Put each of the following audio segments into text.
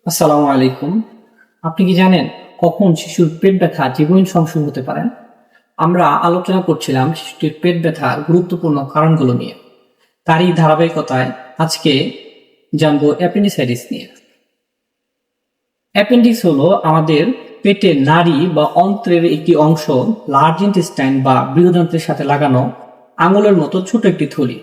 আসসালামু আলাইকুম। আপনি কি জানেন কখন শিশুর পেট ব্যথা জীবন সংশয় হতে পারে? আমরা আলোচনা করছিলাম শিশুটির পেট ব্যথার গুরুত্বপূর্ণ কারণগুলো নিয়ে। তারই ধারাবাহিকতায় আজকে জানবো অ্যাপেন্ডিসাইটিস নিয়ে। অ্যাপেন্ডিক্স হলো আমাদের পেটের নাড়ি বা অন্ত্রের একটি অংশ, লার্জ ইন্টেস্টাইন বা বৃহদান্ত্রের সাথে লাগানো আঙুলের মতো ছোট একটি থলি।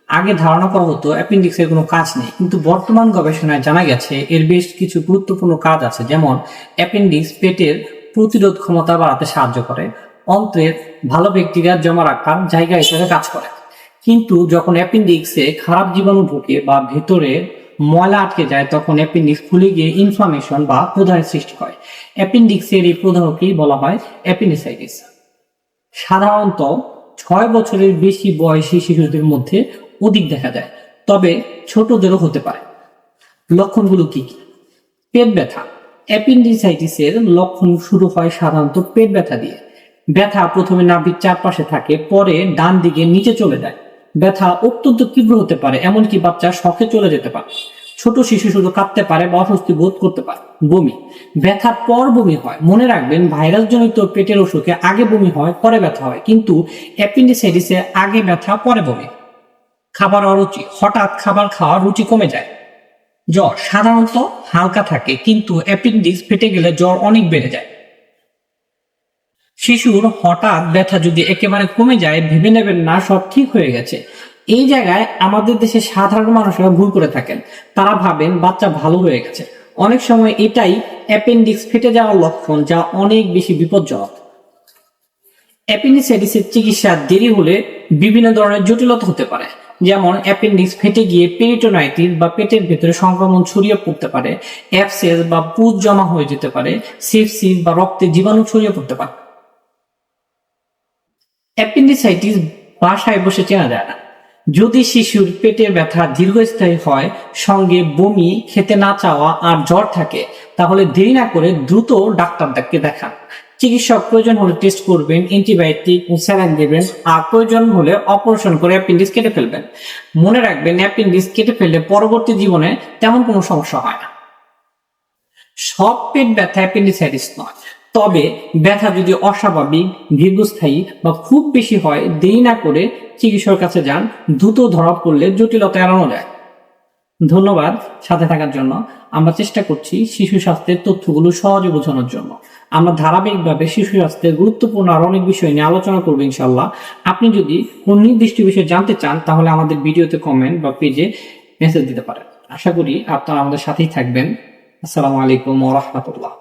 আগে ধারণা করা হতো অ্যাপেন্ডিক্সের কোনো কাজ নেই, কিন্তু বর্তমান গবেষণায় জানা গেছে এর বেশ কিছু গুরুত্বপূর্ণ কাজ আছে। যেমন অ্যাপেন্ডিক্স পেটের প্রতিরোধ ক্ষমতা বাড়াতে সাহায্য করে, অন্ত্রের ভালো ব্যাকটেরিয়া জমা রাখার জায়গা হিসেবে কাজ করে। কিন্তু যখন অ্যাপেন্ডিক্সে খারাপ জীবাণু ঢুকে বা ভেতরে ময়লা আটকে যায়, তখন অ্যাপেন্ডিক্স ফুলে গিয়ে ইনফ্লামেশন বা প্রদাহের সৃষ্টি হয়। অ্যাপেন্ডিক্সের এই প্রদাহকেই বলা হয় অ্যাপেন্ডিসাইটিস। সাধারণত 6 বছরের বেশি বয়সী শিশুদের মধ্যে অধিক দেখা যায়, তবে ছোটদেরও হতে পারে। লক্ষণগুলো কি কি? পেট ব্যথা। অ্যাপেন্ডিসাইটিসের লক্ষণ শুরু হয় সাধারণত পেট ব্যথা দিয়ে। ব্যথা প্রথমে নাভির চারপাশে থাকে, পরে ডান দিকে নিচে চলে যায়। ব্যথা অত্যন্ত তীব্র হতে পারে, এমনকি বাচ্চা শকে চলে যেতে পারে। ছোট শিশু শুধু কাঁদতে পারে বা অস্বস্তি বোধ করতে পারে। বমি। ব্যথার পর বমি হয়। মনে রাখবেন, ভাইরাস জনিত পেটের অসুখে আগে বমি হয়, পরে ব্যথা হয়, কিন্তু অ্যাপেন্ডিসাইটিসে আগে ব্যথা পরে বমি। খাবার অরুচি। হঠাৎ খাবার খাওয়ার রুচি কমে যায়। জ্বর সাধারণত হালকা থাকে, কিন্তু অ্যাপেন্ডিক্স ফেটে গেলে জ্বর অনেক বেড়ে যায়। শিশুর হঠাৎ ব্যথা যদি একেবারে কমে যায়, ভেবে নেবেন না সব ঠিক হয়ে গেছে। এই জায়গায় আমাদের দেশে সাধারণ মানুষরা ভুল করে থাকেন। তারা ভাবেন বাচ্চা ভালো হয়ে গেছে। অনেক সময় এটাই অ্যাপেন্ডিক্স ফেটে যাওয়ার লক্ষণ, যা অনেক বেশি বিপজ্জনক। অ্যাপেন্ডিসাইটিসের চিকিৎসা দেরি হলে বিভিন্ন ধরনের জটিলতা হতে পারে। যেমন অ্যাপেন্ডিক্স ফেটে গিয়ে পেরিটোনাইটিস বা পেটের ভেতরে সংক্রমণ ছড়িয়ে পড়তে পারে, অ্যাবসেস বা পুঁজ জমা হয়ে যেতে পারে, সেপসিস বা রক্তে জীবাণু ছড়িয়ে পড়তে পারে। অ্যাপেন্ডিসাইটিস বাসায় বসে চেনা যায় না। যদি শিশুর পেটের ব্যথা দীর্ঘস্থায়ী হয়, সঙ্গে বমি, খেতে না চাওয়া আর জ্বর থাকে, তাহলে দেরি না করে দ্রুত ডাক্তারকে দেখান। চিকিৎসক প্রয়োজন হলে টেস্ট করবেন, অ্যান্টিবায়োটিক স্যালাইন দেবেন, আর প্রয়োজন হলে অপারেশন করে অ্যাপেন্ডিক্স কেটে ফেলবেন। মনে রাখবেন, অ্যাপেন্ডিক্স কেটে ফেললে পরবর্তী জীবনে তেমন কোনো সমস্যা হয় না। সব পেট ব্যথা অ্যাপেন্ডিসাইটিস নয়, তবে ব্যথা যদি অস্বাভাবিক, দীর্ঘস্থায়ী বা খুব বেশি হয়, দেরি না করে চিকিৎসকের কাছে যান। দ্রুত ধরা পড়লে জটিলতা এড়ানো যায়। ধন্যবাদ সাথে থাকার জন্য। আমরা চেষ্টা করছি শিশু স্বাস্থ্যের তথ্যগুলো সহজে বোঝানোর জন্য। আমরা ধারাবাহিকভাবে শিশু স্বাস্থ্যের গুরুত্বপূর্ণ আর অনেক বিষয় নিয়ে আলোচনা করবো ইনশাল্লাহ। আপনি যদি কোন নির্দিষ্ট বিষয়ে জানতে চান, তাহলে আমাদের ভিডিওতে কমেন্ট বা পেজে মেসেজ দিতে পারেন। আশা করি আপনারা আমাদের সাথেই থাকবেন। আসসালামু আলাইকুম ওয়া রাহমাতুল্লাহ।